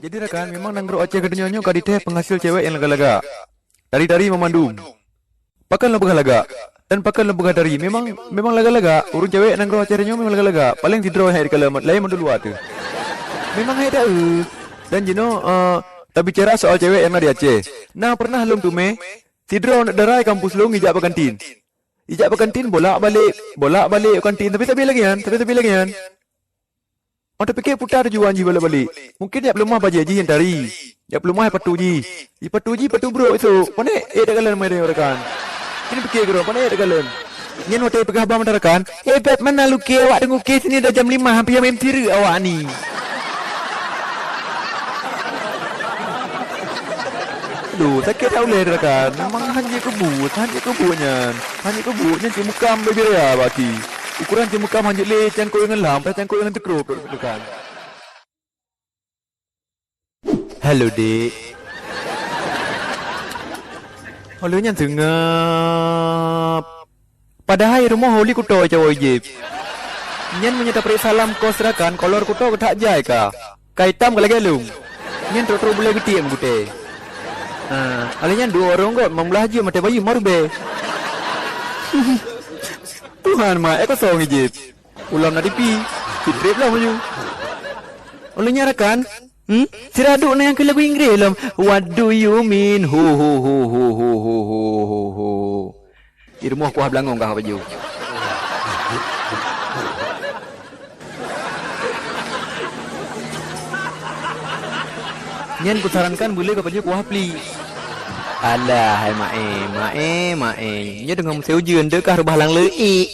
Jadi rekan, memang nanggro Aceh kedonyonyo kadite penghasil cewek yang lega-lega. Dari memandum. Pakan lega-lega. Dan pakan lega dari memang lega-lega. Urun cewek nanggro Aceh kedonyonyo memang lega-lega. Paling tidro hai kalau lain mandulu atu. Memang hai dah. Dan tapi bicara soal cewek yang ada di Aceh. Nah, pernah lum tu me tidro nak darai kampus lum ijak pe kantin. Ijak pe kantin bolak-balik kantin tapi lagi kan. Orang terfikir putar juan ji balik. Mungkin dia belum mah baje ji yang dari. Dia belum mah patu ji. Patu bro itu. Mana dah galan mai rekan. Ini fikir gero, mana dah galan. Nyen hotel pegah bang rekan. Bet mana lu ke awak dengu ke sini dah jam 5 hampir jam tiru awak ni. Aduh, sakit tahu le rekan. Memang hanya kebutnya. Hanya kebutnya cuma kam berbeza baki. Ukuran cuma kam hanya le cangkuk dengan lamp, cangkuk dengan tekruk rekan. Hello dek. Halo nyan sengap. Padahal rumah holi kuto cawai jeb. Nyan menyata peri salam kos rekan kolor kuto ketak jai ka. Kaitam kalau galung. Nyan terus boleh getiam gute. Alihnya dua orang kok membelah je mata bayi marbe. Tuhan mah, aku song ijib. Ulam nak dipi, fitrip lah maju. Olehnya rekan, siraduk na yang ke lagu Inggeris lam. What do you mean? Ho. Di rumah kuah belangong kah baju. Nyan ku sarankan boleh ke baju kuah pli. Alah, hai mae. Nya dengan museu jeun deu kah rubah lang leuik.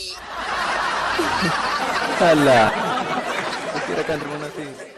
Alah. Kira kan terima kasih.